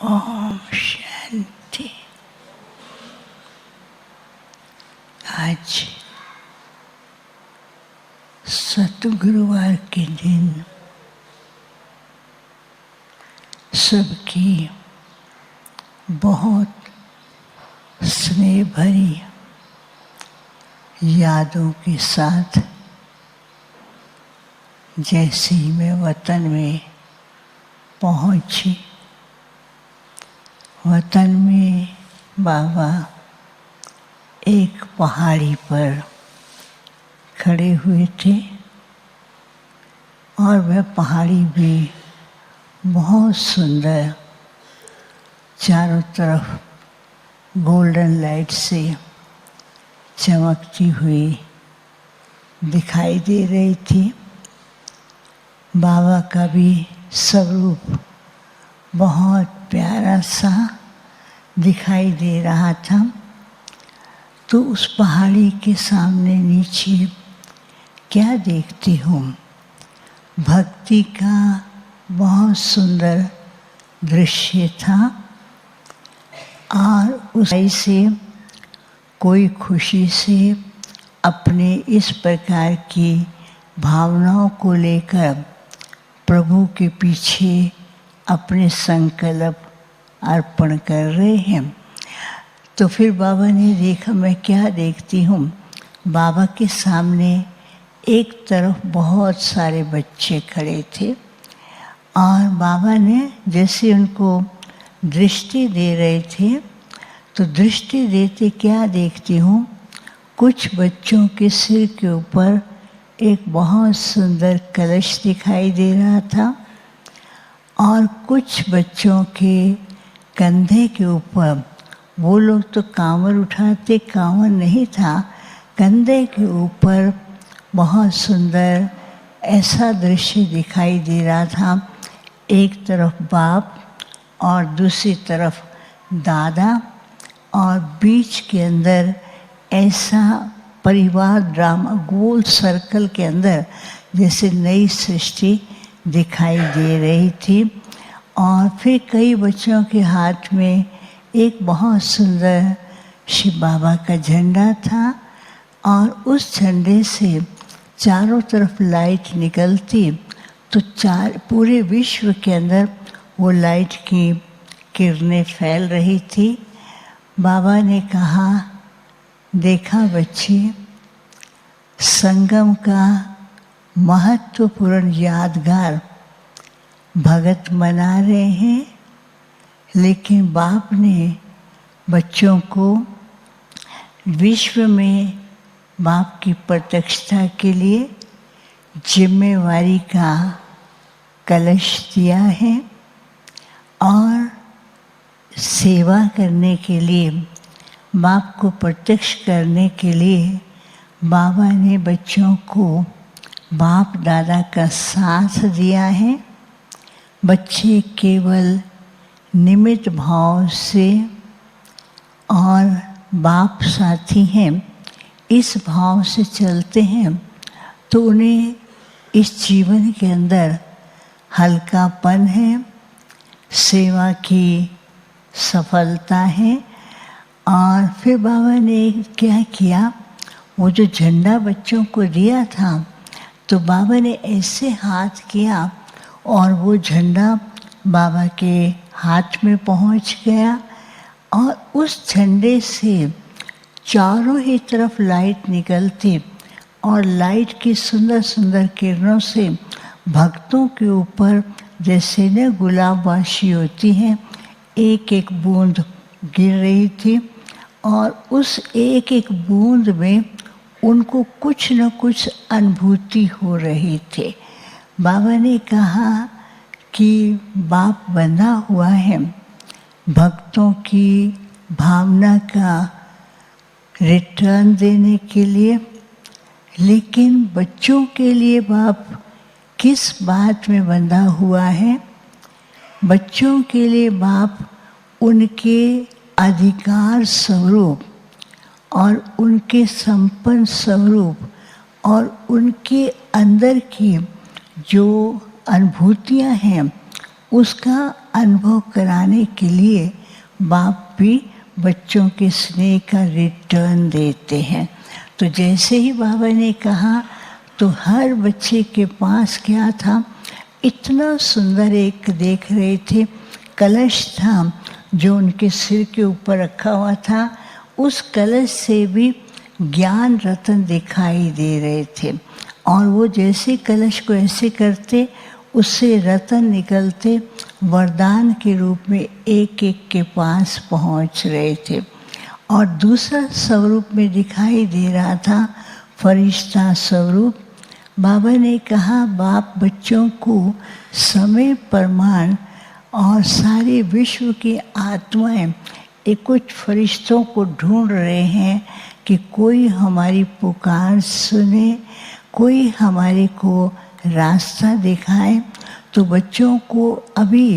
ओम शांति। आज सतगुरुवार के दिन सबकी बहुत स्नेह भरी यादों के साथ जैसे ही मैं वतन में पहुंची, वतन में बाबा एक पहाड़ी पर खड़े हुए थे और वह पहाड़ी भी बहुत सुंदर, चारों तरफ गोल्डन लाइट से चमकती हुई दिखाई दे रही थी। बाबा का भी स्वरूप बहुत प्यारा सा दिखाई दे रहा था। तो उस पहाड़ी के सामने नीचे क्या देखती हूँ, भक्ति का बहुत सुंदर दृश्य था और उस से कोई खुशी से अपने इस प्रकार की भावनाओं को लेकर प्रभु के पीछे अपने संकल्प अर्पण कर रहे हैं। तो फिर बाबा ने देखा, मैं क्या देखती हूँ, बाबा के सामने एक तरफ बहुत सारे बच्चे खड़े थे और बाबा ने जैसे उनको दृष्टि दे रहे थे, तो दृष्टि देते क्या देखती हूँ, कुछ बच्चों के सिर के ऊपर एक बहुत सुंदर कलश दिखाई दे रहा था और कुछ बच्चों के कंधे के ऊपर, वो लोग तो कांवर उठाते, कांवर नहीं था, कंधे के ऊपर बहुत सुंदर ऐसा दृश्य दिखाई दे रहा था। एक तरफ बाप और दूसरी तरफ दादा और बीच के अंदर ऐसा परिवार ड्रामा गोल सर्कल के अंदर जैसे नई सृष्टि दिखाई दे रही थी। और फिर कई बच्चों के हाथ में एक बहुत सुंदर शिव बाबा का झंडा था और उस झंडे से चारों तरफ लाइट निकलती, तो पूरे विश्व के अंदर वो लाइट की किरणें फैल रही थी। बाबा ने कहा, देखा बच्चे, संगम का महत्वपूर्ण यादगार भगत मना रहे हैं, लेकिन बाप ने बच्चों को विश्व में बाप की प्रत्यक्षता के लिए जिम्मेवारी का कलश दिया है और सेवा करने के लिए, बाप को प्रत्यक्ष करने के लिए बाबा ने बच्चों को बाप दादा का साथ दिया है। बच्चे केवल निमित्त भाव से और बाप साथी हैं, इस भाव से चलते हैं, तो उन्हें इस जीवन के अंदर हल्कापन है, सेवा की सफलता है। और फिर बाबा ने क्या किया, वो जो झंडा बच्चों को दिया था, तो बाबा ने ऐसे हाथ किया और वो झंडा बाबा के हाथ में पहुंच गया और उस झंडे से चारों ही तरफ लाइट निकलती और लाइट की सुंदर सुंदर किरणों से भक्तों के ऊपर जैसे न गुलाब वाशी होती हैं, एक एक बूंद गिर रही थी और उस एक एक बूंद में उनको कुछ न कुछ अनुभूति हो रही थी। बाबा ने कहा कि बाप बंधा हुआ है भक्तों की भावना का रिटर्न देने के लिए, लेकिन बच्चों के लिए बाप किस बात में बंधा हुआ है? बच्चों के लिए बाप उनके अधिकार स्वरूप और उनके संपन्न स्वरूप और उनके अंदर की जो अनुभूतियाँ हैं उसका अनुभव कराने के लिए बाप भी बच्चों के स्नेह का रिटर्न देते हैं। तो जैसे ही बाबा ने कहा तो हर बच्चे के पास क्या था, इतना सुंदर एक देख रहे थे कलश था जो उनके सिर के ऊपर रखा हुआ था। उस कलश से भी ज्ञान रत्न दिखाई दे रहे थे और वो जैसे कलश को ऐसे करते उससे रत्न निकलते वरदान के रूप में एक एक के पास पहुंच रहे थे। और दूसरा स्वरूप में दिखाई दे रहा था फरिश्ता स्वरूप। बाबा ने कहा बाप बच्चों को समय प्रमाण और सारे विश्व की आत्माएं एक कुछ फरिश्तों को ढूंढ रहे हैं कि कोई हमारी पुकार सुने, कोई हमारे को रास्ता दिखाए। तो बच्चों को अभी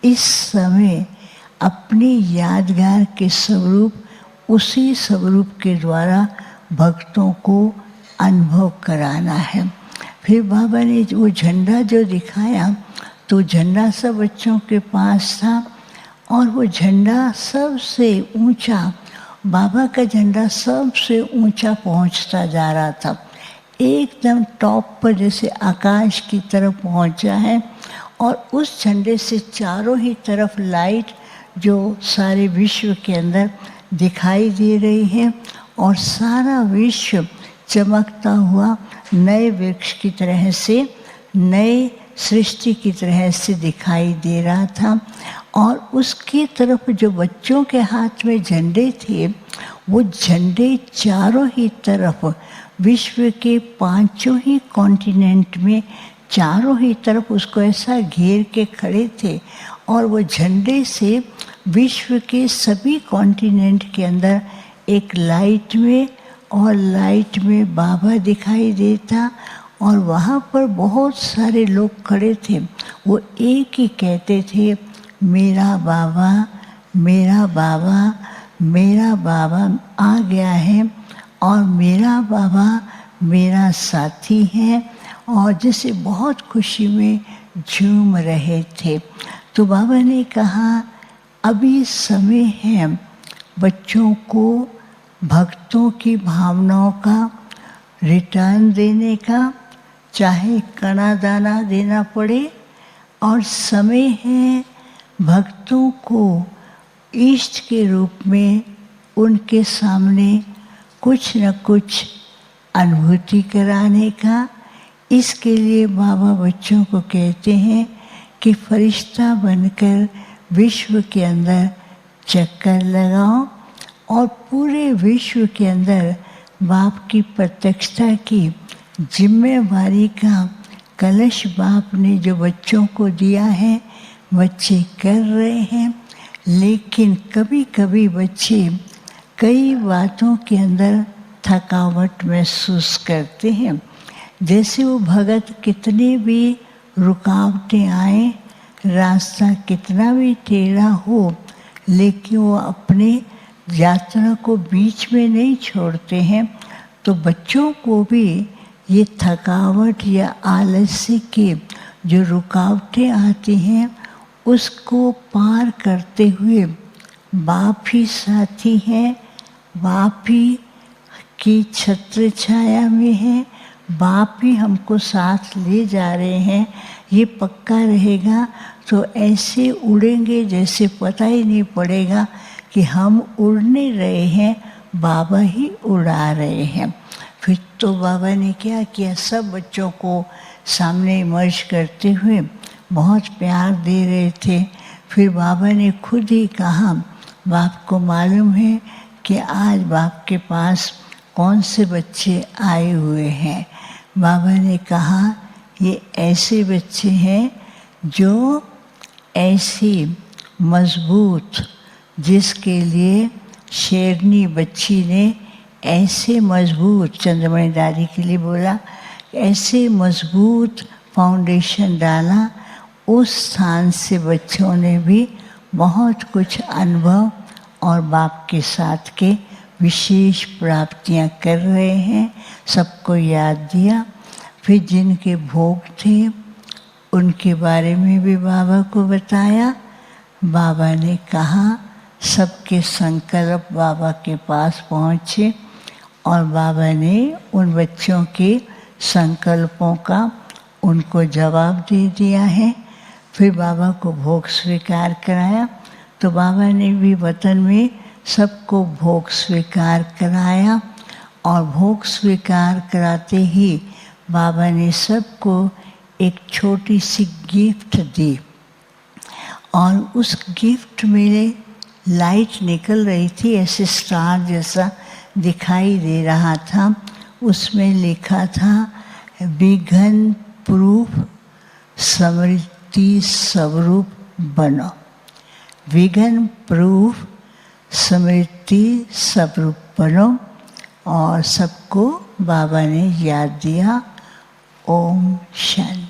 इस समय अपनी यादगार के स्वरूप उसी स्वरूप के द्वारा भक्तों को अनुभव कराना है। फिर बाबा ने वो झंडा जो दिखाया तो झंडा सब बच्चों के पास था और वो झंडा सबसे ऊंचा, बाबा का झंडा सबसे ऊंचा पहुंचता जा रहा था, एकदम टॉप पर जैसे आकाश की तरफ पहुंचा है। और उस झंडे से चारों ही तरफ लाइट जो सारे विश्व के अंदर दिखाई दे रही है और सारा विश्व चमकता हुआ नए वृक्ष की तरह से, नए सृष्टि की तरह से दिखाई दे रहा था। और उसकी तरफ जो बच्चों के हाथ में झंडे थे वो झंडे चारों ही तरफ विश्व के पांचों ही कॉन्टिनेंट में चारों ही तरफ उसको ऐसा घेर के खड़े थे और वो झंडे से विश्व के सभी कॉन्टिनेंट के अंदर एक लाइट में और लाइट में बाबा दिखाई देता। और वहाँ पर बहुत सारे लोग खड़े थे, वो एक ही कहते थे मेरा बाबा, मेरा बाबा, मेरा बाबा आ गया है और मेरा बाबा मेरा साथी है, और जैसे बहुत खुशी में झूम रहे थे। तो बाबा ने कहा अभी समय है बच्चों को भक्तों की भावनाओं का रिटर्न देने का, चाहे कणा दाना देना पड़े, और समय है भक्तों को इष्ट के रूप में उनके सामने कुछ न कुछ अनुभूति कराने का। इसके लिए बाबा बच्चों को कहते हैं कि फरिश्ता बनकर विश्व के अंदर चक्कर लगाओ और पूरे विश्व के अंदर बाप की प्रत्यक्षता की जिम्मेवारी का कलश बाप ने जो बच्चों को दिया है बच्चे कर रहे हैं। लेकिन कभी कभी बच्चे कई बातों के अंदर थकावट महसूस करते हैं। जैसे वो भगत कितनी भी रुकावटें आए, रास्ता कितना भी टेढ़ा हो, लेकिन वो अपने यात्रा को बीच में नहीं छोड़ते हैं। तो बच्चों को भी ये थकावट या आलस्य की जो रुकावटें आती हैं उसको पार करते हुए बाप ही साथी हैं, बाप ही की छत्र छाया में है, बाप ही हमको साथ ले जा रहे हैं। ये पक्का रहेगा तो ऐसे उड़ेंगे जैसे पता ही नहीं पड़ेगा कि हम उड़ने रहे हैं, बाबा ही उड़ा रहे हैं। फिर तो बाबा ने क्या किया, सब बच्चों को सामने इमर्ज करते हुए बहुत प्यार दे रहे थे। फिर बाबा ने खुद ही कहा बाप को मालूम है कि आज बाप के पास कौन से बच्चे आए हुए हैं। बाबा ने कहा ये ऐसे बच्चे हैं जो ऐसी मजबूत, जिसके लिए शेरनी बच्ची ने ऐसे मजबूत, चंद्रमणि दादी के लिए बोला, ऐसे मजबूत फाउंडेशन डाला, उस स्थान से बच्चों ने भी बहुत कुछ अनुभव और बाप के साथ के विशेष प्राप्तियां कर रहे हैं। सबको याद दिया। फिर जिनके भोग थे उनके बारे में भी बाबा को बताया बाबा ने कहा सबके संकल्प बाबा के पास पहुँचे और बाबा ने उन बच्चों के संकल्पों का उनको जवाब दे दिया है। फिर बाबा को भोग स्वीकार कराया, तो बाबा ने भी वतन में सबको भोग स्वीकार कराया और भोग स्वीकार कराते ही बाबा ने सबको एक छोटी सी गिफ्ट दी और उस गिफ्ट में लाइट निकल रही थी, ऐसे स्टार जैसा दिखाई दे रहा था। उसमें लिखा था विघ्न प्रूफ समृद्धि स्वरूप बनो। विघ्न प्रूफ समृद्धि स्वरूप बनो। और सबको बाबा ने याद दिया। ओम शांति।